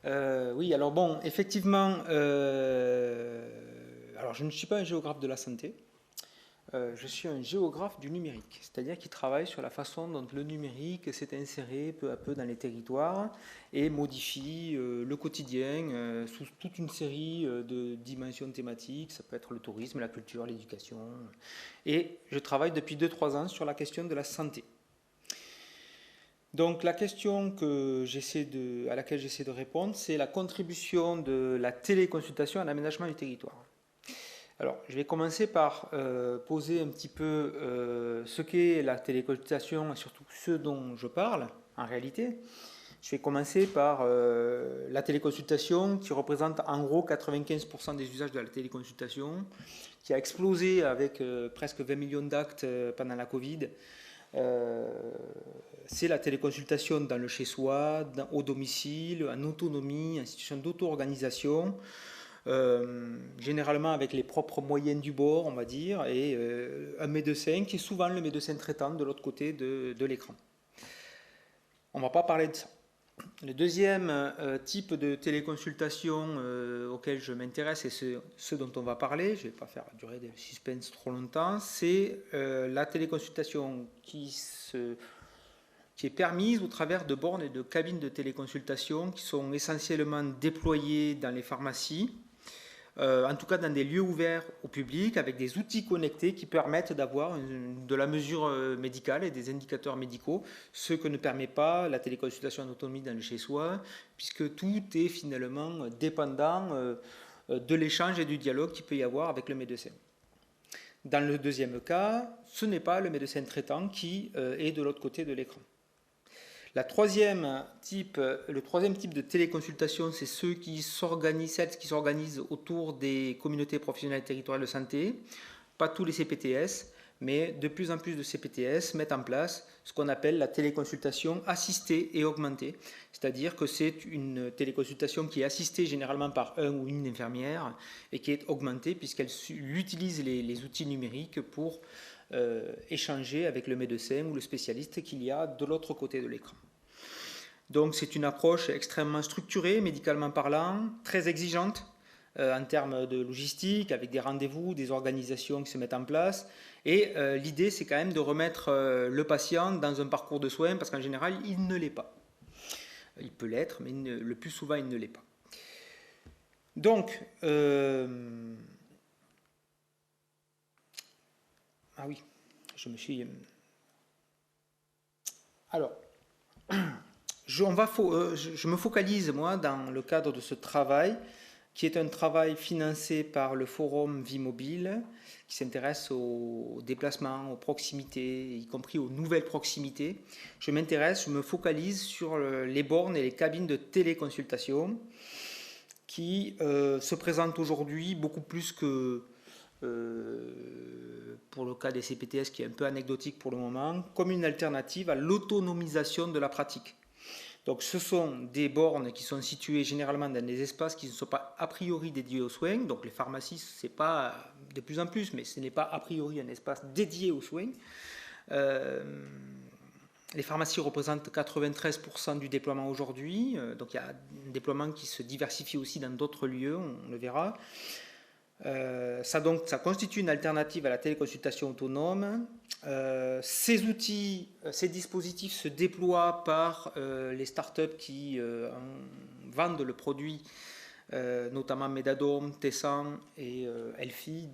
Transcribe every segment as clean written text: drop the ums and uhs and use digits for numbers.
Oui, alors bon, effectivement, alors je ne suis pas un géographe de la santé, je suis un géographe du numérique, c'est-à-dire qui travaille sur la façon dont le numérique s'est inséré peu à peu dans les territoires et modifie le quotidien sous toute une série de dimensions thématiques, ça peut être le tourisme, la culture, l'éducation, et je travaille depuis 2 3 ans sur la question de la santé. Donc la question à laquelle j'essaie de répondre, c'est la contribution de la téléconsultation à l'aménagement du territoire. Alors, je vais commencer par poser un petit peu ce qu'est la téléconsultation et surtout ce dont je parle en réalité. Je vais commencer par la téléconsultation qui représente en gros 95% des usages de la téléconsultation, qui a explosé avec presque 20 millions d'actes pendant la Covid. Euh, c'est la téléconsultation dans le chez-soi, au domicile, en autonomie, en situation d'auto-organisation, généralement avec les propres moyens du bord, on va dire, et un médecin qui est souvent le médecin traitant de l'autre côté de l'écran. On ne va pas parler de ça. Le deuxième type de téléconsultation auquel je m'intéresse et ce dont on va parler, je ne vais pas faire durer des suspense trop longtemps, c'est la téléconsultation qui est permise au travers de bornes et de cabines de téléconsultation qui sont essentiellement déployées dans les pharmacies, en tout cas dans des lieux ouverts au public, avec des outils connectés qui permettent d'avoir de la mesure médicale et des indicateurs médicaux, ce que ne permet pas la téléconsultation en autonomie dans le chez-soi, puisque tout est finalement dépendant de l'échange et du dialogue qu'il peut y avoir avec le médecin. Dans le deuxième cas, ce n'est pas le médecin traitant qui est de l'autre côté de l'écran. Le troisième type de téléconsultation, c'est celles qui s'organisent autour des communautés professionnelles territoriales de santé. Pas tous les CPTS, mais de plus en plus de CPTS mettent en place ce qu'on appelle la téléconsultation assistée et augmentée. C'est-à-dire que c'est une téléconsultation qui est assistée généralement par un ou une infirmière et qui est augmentée puisqu'elle utilise les outils numériques pour échanger avec le médecin ou le spécialiste qu'il y a de l'autre côté de l'écran. Donc c'est une approche extrêmement structurée, médicalement parlant, très exigeante en termes de logistique, avec des rendez-vous, des organisations qui se mettent en place. Et l'idée, c'est quand même de remettre le patient dans un parcours de soins, parce qu'en général, il ne l'est pas. Il peut l'être, mais le plus souvent, il ne l'est pas. Donc, ah oui, je me suis... Alors, je me focalise, moi, dans le cadre de ce travail, qui est un travail financé par le Forum Vie Mobile, qui s'intéresse aux déplacements, aux proximités, y compris aux nouvelles proximités. Je me focalise sur les bornes et les cabines de téléconsultation, qui se présentent aujourd'hui beaucoup plus que pour le cas des CPTS, qui est un peu anecdotique pour le moment, comme une alternative à l'autonomisation de la pratique. Donc ce sont des bornes qui sont situées généralement dans des espaces qui ne sont pas a priori dédiés aux soins. Donc les pharmacies, c'est pas de plus en plus, mais ce n'est pas a priori un espace dédié aux soins. Les pharmacies représentent 93% du déploiement aujourd'hui. Donc il y a un déploiement qui se diversifie aussi dans d'autres lieux, on le verra. Ça constitue une alternative à la téléconsultation autonome. Ces outils, ces dispositifs se déploient par les startups qui vendent le produit, notamment Medadome, Tessan et Elfi,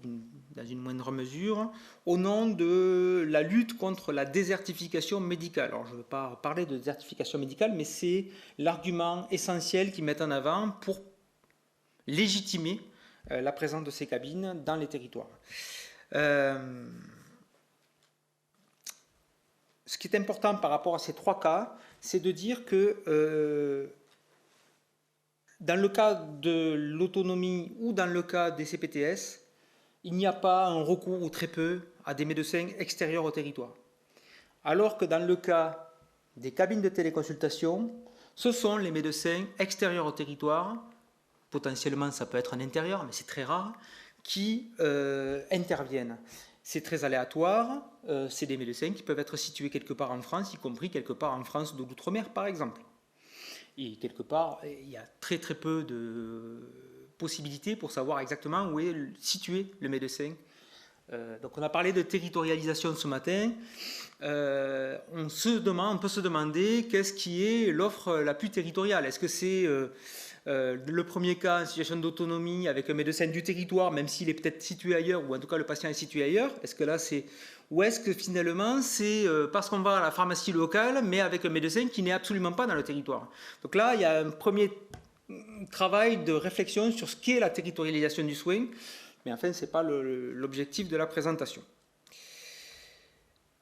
dans une moindre mesure, au nom de la lutte contre la désertification médicale. Alors je ne veux pas parler de désertification médicale, mais c'est l'argument essentiel qu'ils mettent en avant pour légitimer la présence de ces cabines dans les territoires. Ce qui est important par rapport à ces trois cas, c'est de dire que dans le cas de l'autonomie ou dans le cas des CPTS, il n'y a pas un recours ou très peu à des médecins extérieurs au territoire. Alors que dans le cas des cabines de téléconsultation, ce sont les médecins extérieurs au territoire, potentiellement ça peut être en intérieur, mais c'est très rare, qui interviennent. C'est très aléatoire, c'est des médecins qui peuvent être situés quelque part en France, y compris quelque part en France de l'outre-mer par exemple. Et quelque part, il y a très très peu de possibilités pour savoir exactement où est situé le médecin. Donc on a parlé de territorialisation ce matin. On peut se demander qu'est-ce qui est l'offre la plus territoriale. Est-ce que c'est le premier cas en situation d'autonomie avec un médecin du territoire, même s'il est peut-être situé ailleurs, ou en tout cas le patient est situé ailleurs? Est-ce que là c'est... Ou est-ce que finalement c'est parce qu'on va à la pharmacie locale, mais avec un médecin qui n'est absolument pas dans le territoire? Donc là, il y a un premier travail de réflexion sur ce qu'est la territorialisation du soin, mais enfin, ce n'est pas l'objectif de la présentation.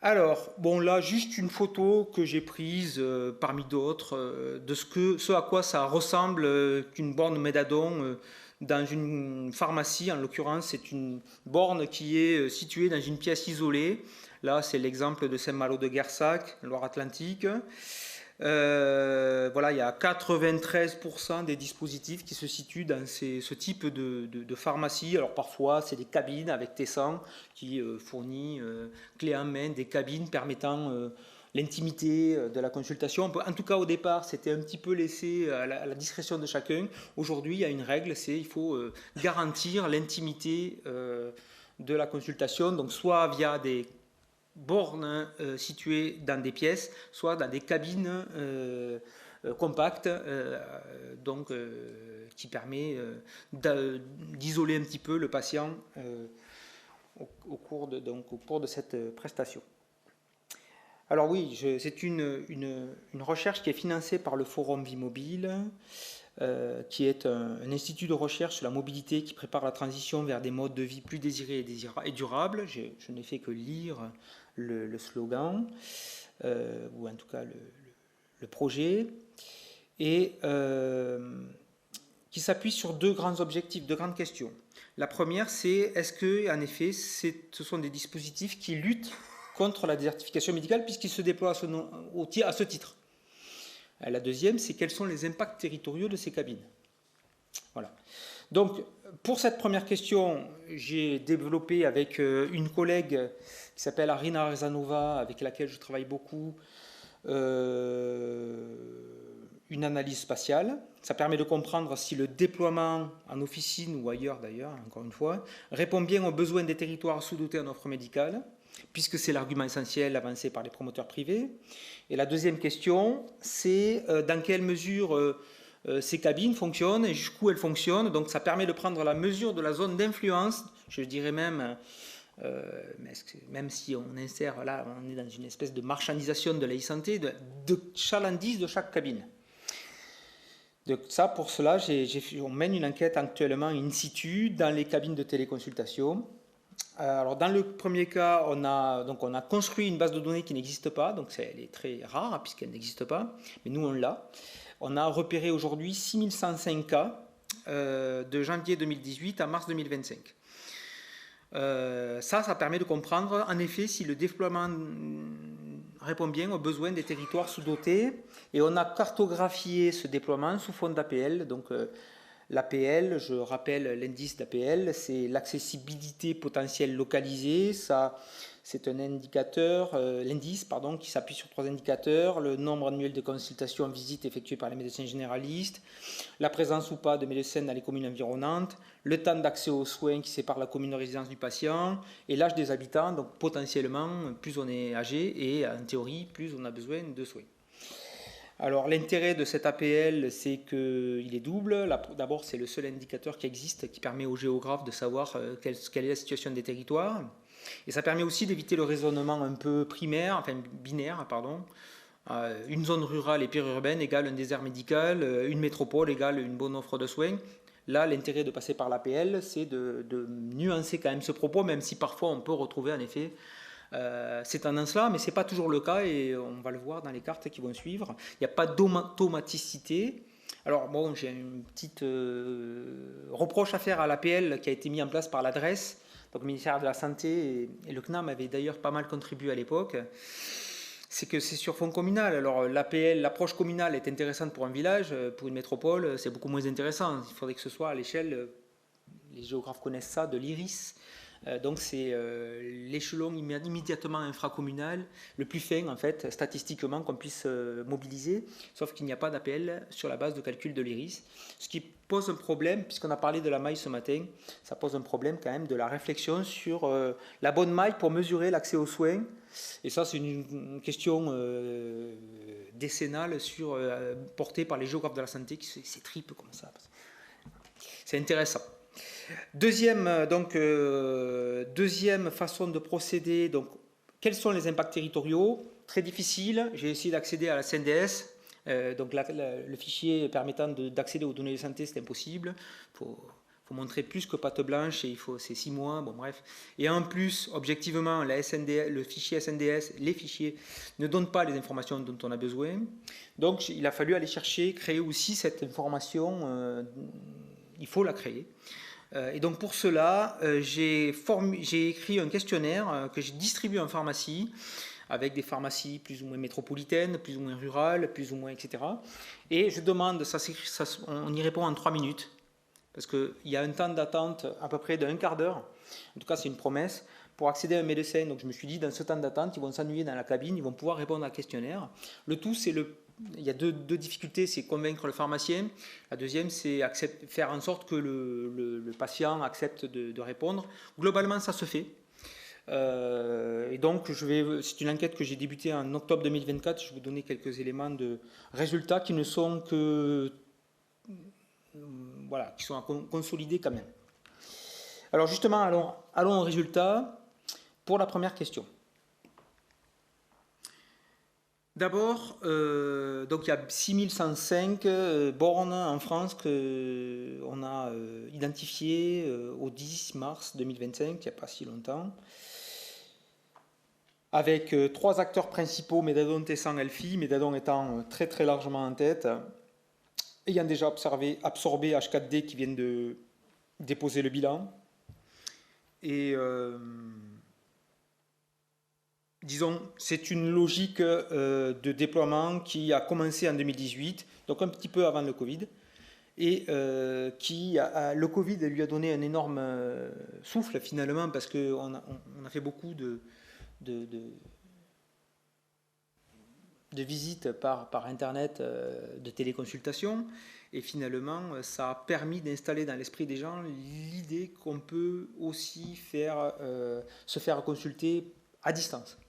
Alors, bon, là, juste une photo que j'ai prise parmi d'autres de ce à quoi ça ressemble qu'une borne Médadon dans une pharmacie. En l'occurrence, c'est une borne qui est située dans une pièce isolée. Là, c'est l'exemple de Saint-Malo de Guersac, Loire-Atlantique. Voilà, il y a 93% des dispositifs qui se situent dans ce type de pharmacie. Alors parfois, c'est des cabines avec Tessan qui fournit clé en main des cabines permettant l'intimité de la consultation. En tout cas, au départ, c'était un petit peu laissé à la discrétion de chacun. Aujourd'hui, il y a une règle, c'est il faut garantir l'intimité de la consultation, donc soit via des bornes situées dans des pièces, soit dans des cabines compactes, qui permet d'isoler un petit peu le patient au cours de cette prestation. Alors oui, c'est une recherche qui est financée par le Forum Vie Mobile, qui est un institut de recherche sur la mobilité qui prépare la transition vers des modes de vie plus désirés et durables. Je n'ai fait que lire le slogan, ou en tout cas le projet, et qui s'appuie sur deux grands objectifs, deux grandes questions. La première, c'est est-ce que, en effet, ce sont des dispositifs qui luttent contre la désertification médicale puisqu'ils se déploient à ce titre. La deuxième, c'est quels sont les impacts territoriaux de ces cabines. Voilà. Donc, pour cette première question, j'ai développé avec une collègue qui s'appelle Arina Rezanova, avec laquelle je travaille beaucoup, une analyse spatiale. Ça permet de comprendre si le déploiement en officine ou ailleurs d'ailleurs, encore une fois, répond bien aux besoins des territoires sous-dotés en offre médicale, puisque c'est l'argument essentiel avancé par les promoteurs privés. Et la deuxième question, c'est dans quelle mesure ces cabines fonctionnent et jusqu'où elles fonctionnent. Donc ça permet de prendre la mesure de la zone d'influence, je dirais même si on insère, là on est dans une espèce de marchandisation de la e-santé, de chalandise de chaque cabine. Donc ça, pour cela, on mène une enquête actuellement in situ dans les cabines de téléconsultation. Alors dans le premier cas, on a construit une base de données qui n'existe pas, donc elle est très rare puisqu'elle n'existe pas, mais nous on l'a. On a repéré aujourd'hui 6105 cas de janvier 2018 à mars 2025. Ça permet de comprendre en effet si le déploiement répond bien aux besoins des territoires sous-dotés, et on a cartographié ce déploiement sous forme d'APL. Donc l'APL, je rappelle l'indice d'APL, c'est l'accessibilité potentielle localisée. Ça, c'est un indicateur, l'indice qui s'appuie sur 3 indicateurs: le nombre annuel de consultations en visite effectuées par les médecins généralistes, la présence ou pas de médecins dans les communes environnantes, le temps d'accès aux soins qui sépare la commune de résidence du patient, et l'âge des habitants. Donc potentiellement, plus on est âgé, et en théorie, plus on a besoin de soins. Alors l'intérêt de cet APL, c'est qu'il est double. D'abord, c'est le seul indicateur qui existe qui permet aux géographes de savoir quelle est la situation des territoires. Et ça permet aussi d'éviter le raisonnement un peu binaire. Une zone rurale et périurbaine égale un désert médical, une métropole égale une bonne offre de soins. Là, l'intérêt de passer par l'APL, c'est de nuancer quand même ce propos, même si parfois on peut retrouver en effet ces tendances-là, mais ce n'est pas toujours le cas, et on va le voir dans les cartes qui vont suivre. Il n'y a pas d'automaticité. Alors bon, j'ai une petite reproche à faire à l'APL qui a été mis en place par l'adresse. Donc le ministère de la Santé et le CNAM avaient d'ailleurs pas mal contribué à l'époque. C'est que c'est sur fond communal. Alors l'APL, l'approche communale est intéressante pour un village, pour une métropole, c'est beaucoup moins intéressant. Il faudrait que ce soit à l'échelle, les géographes connaissent ça, de l'IRIS, Donc c'est l'échelon immédiatement infracommunal le plus fin en fait statistiquement qu'on puisse mobiliser, sauf qu'il n'y a pas d'APL sur la base de calcul de l'IRIS, ce qui pose un problème, puisqu'on a parlé de la maille ce matin, ça pose un problème quand même de la réflexion sur la bonne maille pour mesurer l'accès aux soins, et ça c'est une question décennale portée par les géographes de la santé qui s'étripent comme ça. C'est intéressant. Deuxième façon de procéder, donc, quels sont les impacts territoriaux? Très difficile, j'ai essayé d'accéder à la CNDS, donc le fichier permettant d'accéder aux données de santé, c'est impossible, il faut montrer plus que patte blanche et c'est 6 mois, bon bref. Et en plus, objectivement, le fichier SNDS, les fichiers ne donnent pas les informations dont on a besoin, donc il a fallu aller chercher, créer aussi cette information, il faut la créer. Et donc pour cela, j'ai écrit un questionnaire que j'ai distribué en pharmacie, avec des pharmacies plus ou moins métropolitaines, plus ou moins rurales, plus ou moins, etc. Et je demande, on y répond en 3 minutes, parce qu'il y a un temps d'attente à peu près d'un quart d'heure, en tout cas c'est une promesse, pour accéder à un médecin. Donc je me suis dit, dans ce temps d'attente, ils vont s'ennuyer dans la cabine, ils vont pouvoir répondre à un questionnaire. Le tout, il y a deux difficultés, c'est convaincre le pharmacien. La deuxième, c'est faire en sorte que le patient accepte de répondre. Globalement, ça se fait. Et donc, c'est une enquête que j'ai débutée en octobre 2024. Je vais vous donner quelques éléments de résultats qui ne sont que... Voilà, qui sont à consolider quand même. Alors justement, allons aux résultats pour la première question. D'abord, donc il y a 6105 bornes en France qu'on a identifiées au 10 mars 2025, il n'y a pas si longtemps, avec 3 acteurs principaux, Medadon, Tessan, Elfi, Medadon étant très très largement en tête, ayant déjà absorbé H4D qui viennent de déposer le bilan. Et disons, c'est une logique de déploiement qui a commencé en 2018, donc un petit peu avant le Covid, et le Covid lui a donné un énorme souffle finalement, parce qu'on a fait beaucoup de visites par Internet, de téléconsultation, et finalement ça a permis d'installer dans l'esprit des gens l'idée qu'on peut aussi se faire consulter à distance.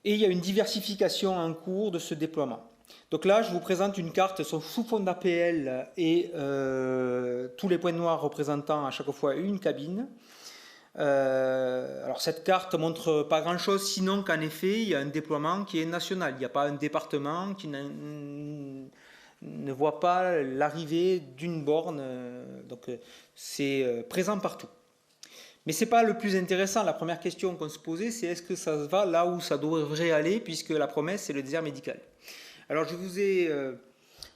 Et il y a une diversification en cours de ce déploiement. Donc là, je vous présente une carte sous fond d'APL et tous les points noirs représentant à chaque fois une cabine. Alors cette carte montre pas grand-chose, sinon qu'en effet, il y a un déploiement qui est national. Il n'y a pas un département qui ne voit pas l'arrivée d'une borne. Donc c'est présent partout. Mais ce n'est pas le plus intéressant. La première question qu'on se posait, c'est est-ce que ça va là où ça devrait aller, puisque la promesse, c'est le désert médical. Alors je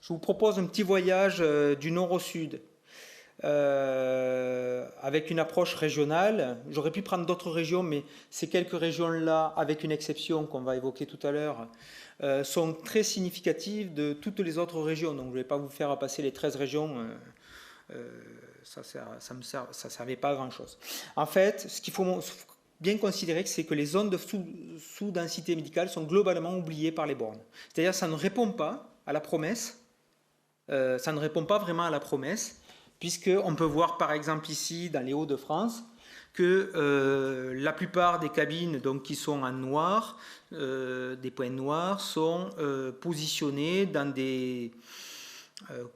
vous propose un petit voyage du nord au sud, avec une approche régionale. J'aurais pu prendre d'autres régions, mais ces quelques régions-là, avec une exception qu'on va évoquer tout à l'heure, sont très significatives de toutes les autres régions. Donc je ne vais pas vous faire passer les 13 régions. Ça ne servait pas à grand chose. En fait, ce qu'il faut bien considérer, c'est que les zones de sous-densité médicale sont globalement oubliées par les bornes. C'est-à-dire que ça ne répond pas à la promesse, ça ne répond pas vraiment à la promesse, puisqu'on peut voir par exemple ici, dans les Hauts-de-France, que la plupart des cabines donc, qui sont en noir, des points noirs, sont positionnées dans des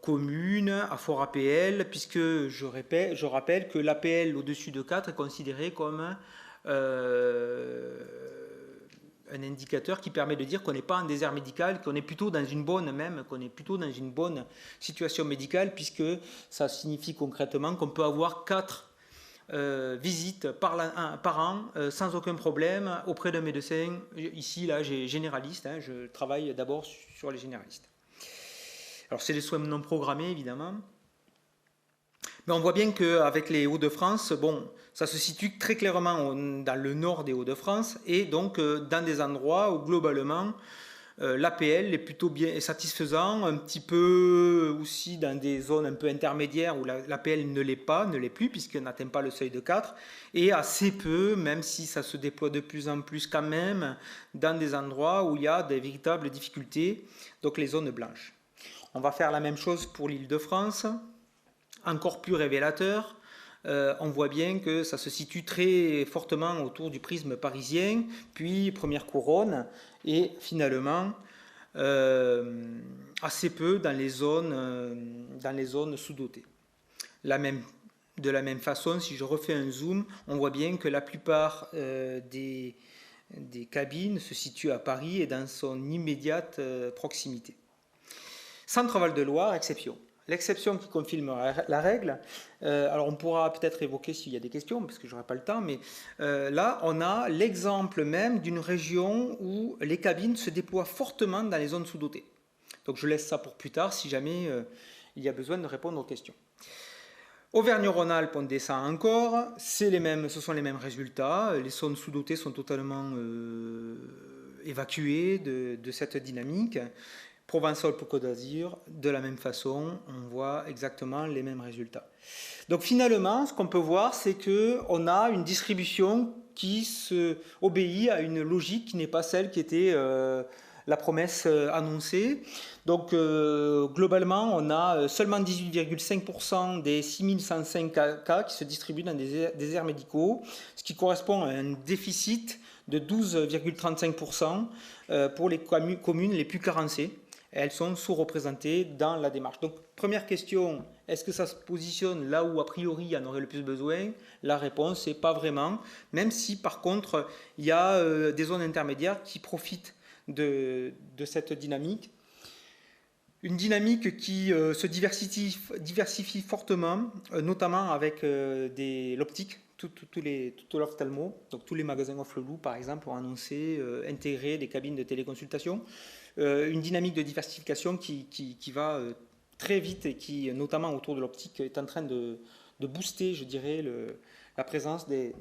communes à fort APL, puisque je rappelle que l'APL au-dessus de 4 est considéré comme un indicateur qui permet de dire qu'on n'est pas en désert médical, qu'on est plutôt dans une bonne situation médicale, puisque ça signifie concrètement qu'on peut avoir 4 visites par an sans aucun problème auprès d'un médecin. Ici, là, j'ai généraliste, je travaille d'abord sur les généralistes. Alors, c'est des soins non programmés, évidemment. Mais on voit bien qu'avec les Hauts-de-France, bon, ça se situe très clairement dans le nord des Hauts-de-France et donc dans des endroits où, globalement, l'APL est plutôt bien satisfaisant, un petit peu aussi dans des zones un peu intermédiaires où l'APL ne l'est plus puisqu'elle n'atteint pas le seuil de 4, et assez peu, même si ça se déploie de plus en plus quand même, dans des endroits où il y a des véritables difficultés, donc les zones blanches. On va faire la même chose pour l'Île-de-France, encore plus révélateur. On voit bien que ça se situe très fortement autour du prisme parisien, puis première couronne, et finalement assez peu dans les zones sous-dotées. De la même façon, si je refais un zoom, on voit bien que la plupart des cabines se situent à Paris et dans son immédiate proximité. Centre-Val de Loire, exception. L'exception qui confirme la règle, alors on pourra peut-être évoquer s'il y a des questions, parce que je n'aurai pas le temps, mais là on a l'exemple même d'une région où les cabines se déploient fortement dans les zones sous-dotées. Donc je laisse ça pour plus tard si jamais il y a besoin de répondre aux questions. Auvergne-Rhône-Alpes, on descend encore, ce sont les mêmes résultats, les zones sous-dotées sont totalement évacuées de cette dynamique. Provence-Alpes-Côte d'Azur, de la même façon, on voit exactement les mêmes résultats. Donc finalement, ce qu'on peut voir, c'est qu'on a une distribution qui obéit à une logique qui n'est pas celle qui était la promesse annoncée. Donc globalement, on a seulement 18,5% des 6105 cas qui se distribuent dans des déserts médicaux, ce qui correspond à un déficit de 12,35% pour les communes les plus carencées. Elles sont sous-représentées dans la démarche. Donc, première question, est-ce que ça se positionne là où, a priori, il y en aurait le plus besoin? La réponse est pas vraiment, même si, par contre, il y a des zones intermédiaires qui profitent de cette dynamique. Une dynamique qui se diversifie fortement, notamment avec l'optique. Tout l'ophtalmo, donc tous les magasins Offre-le-Loup, par exemple, ont annoncé intégrer des cabines de téléconsultation. Une dynamique de diversification qui va très vite et qui, notamment autour de l'optique, est en train de booster, je dirais, la présence des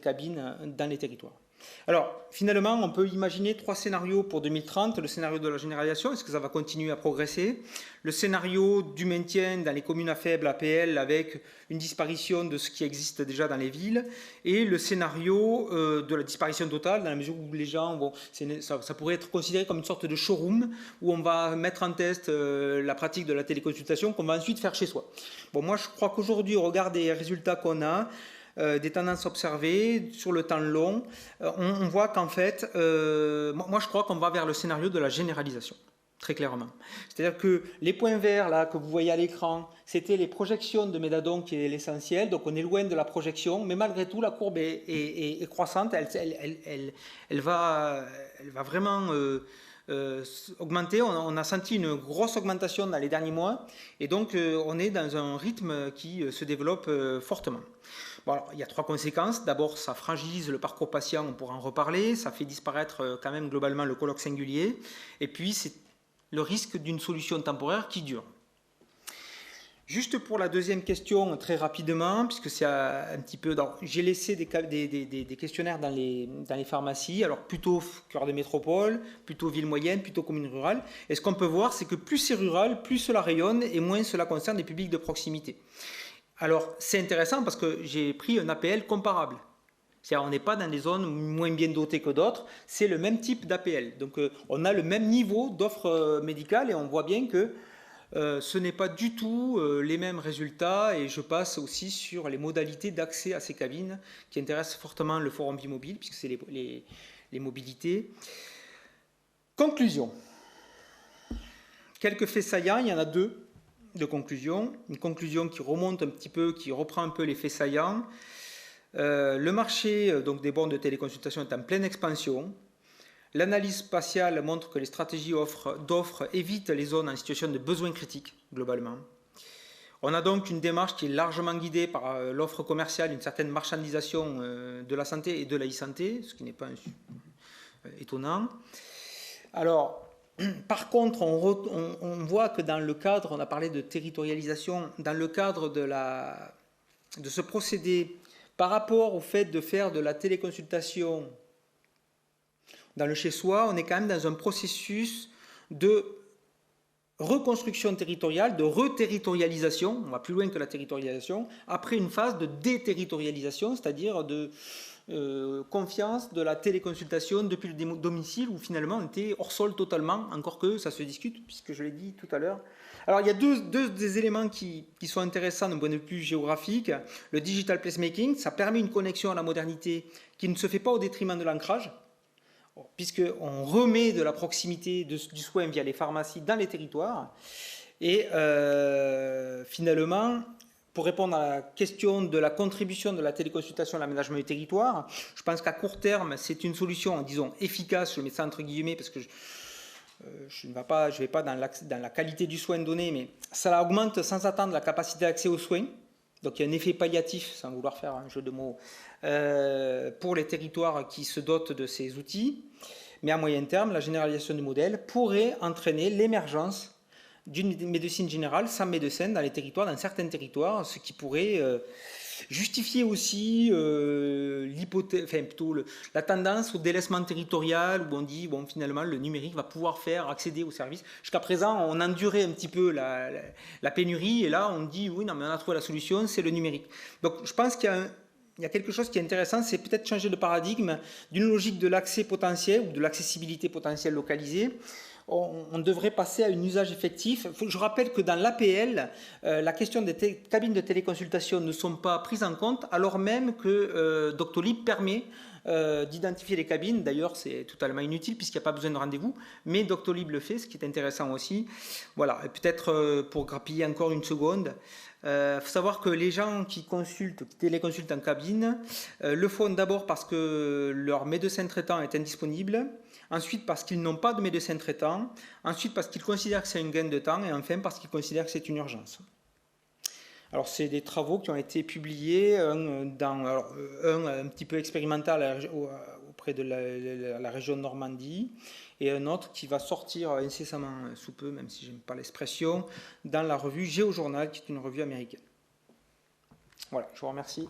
cabines dans les territoires. Alors, finalement, on peut imaginer 3 scénarios pour 2030. Le scénario de la généralisation, est-ce que ça va continuer à progresser? Le scénario du maintien dans les communes à faible APL avec une disparition de ce qui existe déjà dans les villes, et le scénario de la disparition totale, dans la mesure où les gens ça pourrait être considéré comme une sorte de showroom où on va mettre en test la pratique de la téléconsultation qu'on va ensuite faire chez soi. Bon, moi, je crois qu'aujourd'hui, au regard des résultats qu'on a, des tendances observées sur le temps long, on voit qu'en fait, moi je crois qu'on va vers le scénario de la généralisation, très clairement. C'est-à-dire que les points verts là que vous voyez à l'écran, c'était les projections de Médadon qui est l'essentiel, donc on est loin de la projection, mais malgré tout la courbe est croissante, elle va vraiment augmenter. On a senti une grosse augmentation dans les derniers mois, et donc on est dans un rythme qui se développe fortement. Bon, alors, il y a 3 conséquences. D'abord, ça fragilise le parcours patient, on pourra en reparler. Ça fait disparaître quand même globalement le colloque singulier. Et puis, c'est le risque d'une solution temporaire qui dure. Juste pour la deuxième question, très rapidement, puisque c'est un petit peu... J'ai laissé des questionnaires dans les pharmacies, alors plutôt cœur de métropole, plutôt ville moyenne, plutôt commune rurale. Et ce qu'on peut voir, c'est que plus c'est rural, plus cela rayonne et moins cela concerne les publics de proximité. Alors, c'est intéressant parce que j'ai pris un APL comparable. C'est-à-dire, on n'est pas dans des zones moins bien dotées que d'autres, c'est le même type d'APL. Donc, on a le même niveau d'offre médicale et on voit bien que ce n'est pas du tout les mêmes résultats, et je passe aussi sur les modalités d'accès à ces cabines qui intéressent fortement le Forum Bimobile, puisque c'est les mobilités. Conclusion. Quelques faits saillants, il y en a 2. De conclusion, une conclusion qui remonte un petit peu, qui reprend un peu les faits saillants. Le marché donc, des bornes de téléconsultation est en pleine expansion. L'analyse spatiale montre que les stratégies d'offres évitent les zones en situation de besoin critique, globalement. On a donc une démarche qui est largement guidée par l'offre commerciale, une certaine marchandisation de la santé et de la e-santé, ce qui n'est pas étonnant. Alors, par contre, on voit que dans le cadre, on a parlé de territorialisation, dans le cadre de ce procédé, par rapport au fait de faire de la téléconsultation dans le chez-soi, on est quand même dans un processus de reconstruction territoriale, de reterritorialisation, on va plus loin que la territorialisation, après une phase de déterritorialisation, c'est-à-dire de confiance de la téléconsultation depuis le domicile, où finalement on était hors sol totalement, encore que ça se discute, puisque je l'ai dit tout à l'heure. Alors il y a deux des éléments qui sont intéressants d'un point de vue géographique. Le digital placemaking, ça permet une connexion à la modernité qui ne se fait pas au détriment de l'ancrage, puisqu'on remet de la proximité du soin via les pharmacies dans les territoires. Et finalement, pour répondre à la question de la contribution de la téléconsultation à l'aménagement du territoire, je pense qu'à court terme, c'est une solution, disons, efficace, je mets ça entre guillemets, parce que je ne vais pas dans la qualité du soin donné, mais ça augmente sans attendre la capacité d'accès aux soins. Donc il y a un effet palliatif, sans vouloir faire un jeu de mots, pour les territoires qui se dotent de ces outils. Mais à moyen terme, la généralisation du modèle pourrait entraîner l'émergence d'une médecine générale sans médecin dans les territoires, dans certains territoires, ce qui pourrait justifier aussi la tendance au délaissement territorial, où on dit bon, finalement le numérique va pouvoir faire accéder aux services. Jusqu'à présent, on endurait un petit peu la pénurie, et là on dit oui, non, mais on a trouvé la solution, c'est le numérique. Donc je pense qu'il y a quelque chose qui est intéressant, c'est peut-être changer de paradigme d'une logique de l'accès potentiel ou de l'accessibilité potentielle localisée. On devrait passer à un usage effectif. Je rappelle que dans l'APL, la question des cabines de téléconsultation ne sont pas prises en compte, alors même que Doctolib permet d'identifier les cabines. D'ailleurs, c'est totalement inutile puisqu'il n'y a pas besoin de rendez-vous, mais Doctolib le fait, ce qui est intéressant aussi. Voilà, et peut-être pour grappiller encore une seconde, faut savoir que les gens qui téléconsultent en cabine le font d'abord parce que leur médecin traitant est indisponible, ensuite parce qu'ils n'ont pas de médecin traitant, ensuite parce qu'ils considèrent que c'est un gain de temps, et enfin parce qu'ils considèrent que c'est une urgence. Alors c'est des travaux qui ont été publiés, un petit peu expérimental auprès de la région de Normandie, et un autre qui va sortir incessamment sous peu, même si je n'aime pas l'expression, dans la revue GeoJournal, qui est une revue américaine. Voilà, je vous remercie.